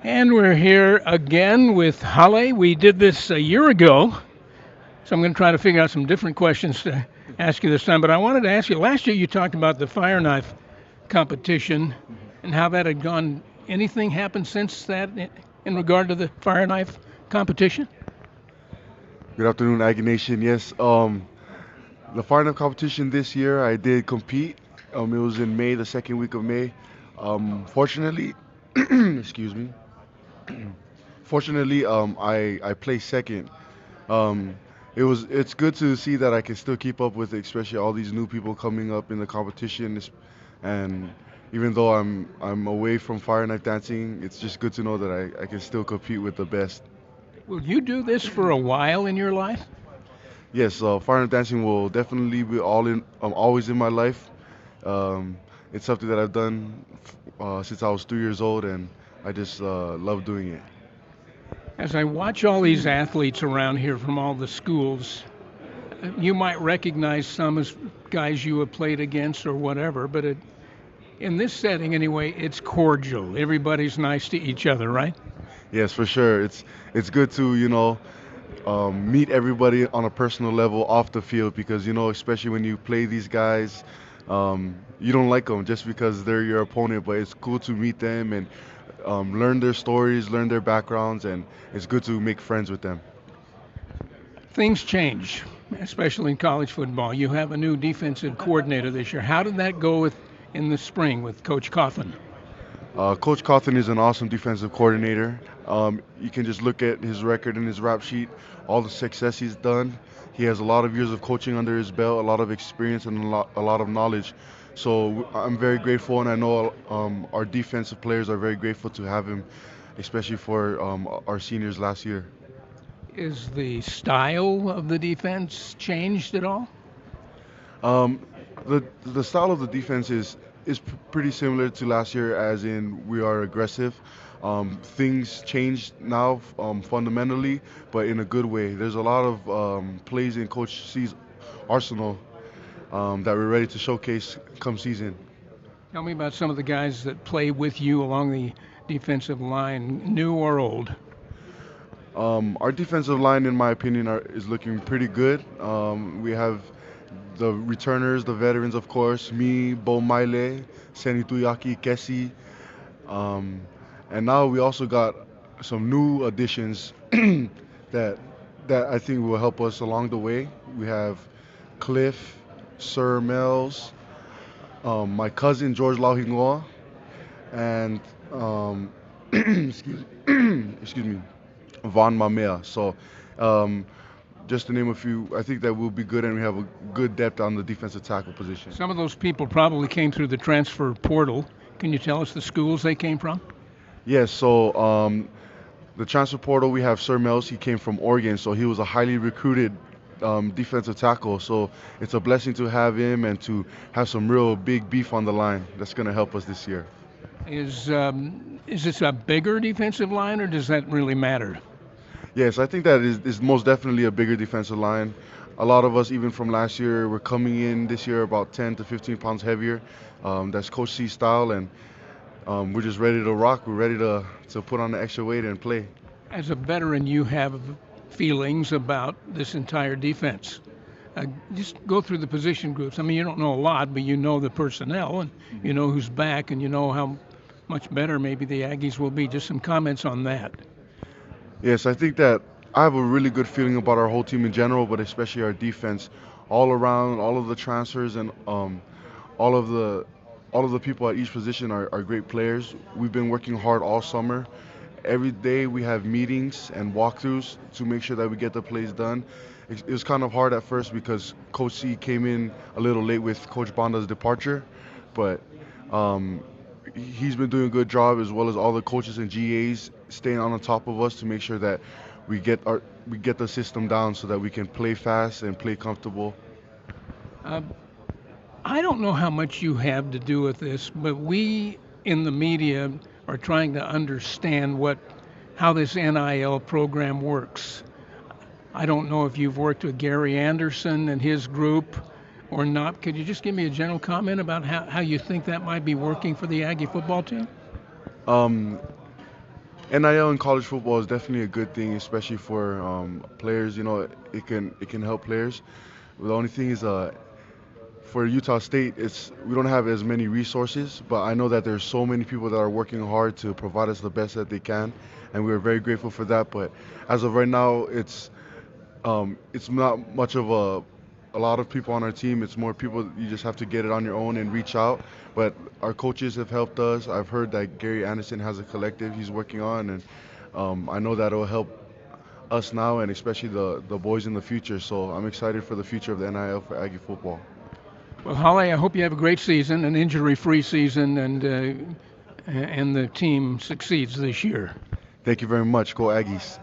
And we're here again with Hale. We did this a year ago, so I'm going to try to figure out some different questions to ask you this time. But I wanted to ask you last year you talked about the fire knife competition and how that had gone. Anything happened since that in regard to the fire knife competition? Good afternoon, Aggie Nation. Yes, the final competition this year, I did compete. It was in May, the second week of May. Fortunately, excuse me. Fortunately, I placed second. Um, it's good to see that I can still keep up with, especially all these new people coming up in the competition. And even though I'm away from fire knife dancing, it's just good to know that I can still compete with the best. Will you do this for a while in your life? Yes, fire knife dancing will definitely be always in my life. Um, it's something that I've done since I was 3 years old, and I just love doing it. As I watch all these athletes around here from all the schools, you might recognize some as guys you have played against or whatever, but in this setting anyway, it's cordial. Everybody's nice to each other, right? Yes, for sure. It's good to meet everybody on a personal level off the field because especially when you play these guys, you don't like them just because they're your opponent, but it's cool to meet them and learn their stories, learn their backgrounds, and it's good to make friends with them. Things change, especially in college football. You have a new defensive coordinator this year. How did that go with in the spring with Coach Coughlin? Coach Cawthon is an awesome defensive coordinator. You can just look at his record and his rap sheet, all the success he's done. He has a lot of years of coaching under his belt, a lot of experience, and a lot of knowledge. So I'm very grateful, and I know our defensive players are very grateful to have him, especially for our seniors last year. Is the style of the defense changed at all? Um, the style of the defense is pretty similar to last year, as in we are aggressive. Things changed now fundamentally, but in a good way. There's a lot of plays in Coach C's arsenal that we're ready to showcase come season. Tell me about some of the guys that play with you along the defensive line, new or old. Our defensive line, in my opinion, is looking pretty good. We have the returners, the veterans, of course, me, Bo Maile, Seni Tuyaki, Kessi. Um, and now we also got some new additions that that I think will help us along the way. We have Cliff, Sir Mel's, my cousin George Lauhingoa, and excuse, excuse me, Von Mamea. So um, just to name a few, I think that we'll be good, and we have a good depth on the defensive tackle position. Some of those people probably came through the transfer portal. Can you tell us the schools they came from? Yes, so the transfer portal, we have Sir Mel's. He came from Oregon, so he was a highly recruited defensive tackle. So it's a blessing to have him and to have some real big beef on the line. That's going to help us this year. Is this a bigger defensive line, or does that really matter? Yes, I think that is most definitely a bigger defensive line. A lot of us, even from last year, we're coming in this year about 10 to 15 pounds heavier. That's Coach C style, and we're just ready to rock. We're ready to put on the extra weight and play. As a veteran, you have feelings about this entire defense. Just go through the position groups. I mean, you don't know a lot, but you know the personnel and you know who's back and you know how much better maybe the Aggies will be. Just some comments on that. Yes, I think that I have a really good feeling about our whole team in general, but especially our defense. All around, all of the transfers and all of the all of the people at each position are great players. We've been working hard all summer. Every day we have meetings and walkthroughs to make sure that we get the plays done. It was kind of hard at first because Coach C came in a little late with Coach Banda's departure, but um, he's been doing a good job as well as all the coaches and GAs staying on the top of us to make sure that we get the system down so that we can play fast and play comfortable. Uh, I don't know how much you have to do with this, but we in the media are trying to understand how this NIL program works. I don't know if you've worked with Gary Anderson and his group or not. Could you just give me a general comment about how you think that might be working for the Aggie football team? Um, NIL in college football is definitely a good thing, especially for players. You know, it can help players. The only thing is, for Utah State, it's we don't have as many resources, but I know that there's so many people that are working hard to provide us the best that they can, and we are very grateful for that. But as of right now, it's not much of a lot of people on our team. It's more people. You just have to get it on your own and reach out. But our coaches have helped us. I've heard that Gary Anderson has a collective he's working on, and I know that will help us now and especially the boys in the future. So I'm excited for the future of the NIL for Aggie football. Well, Holly, I hope you have a great season, an injury-free season, and the team succeeds this year. Thank you very much. Go Aggies.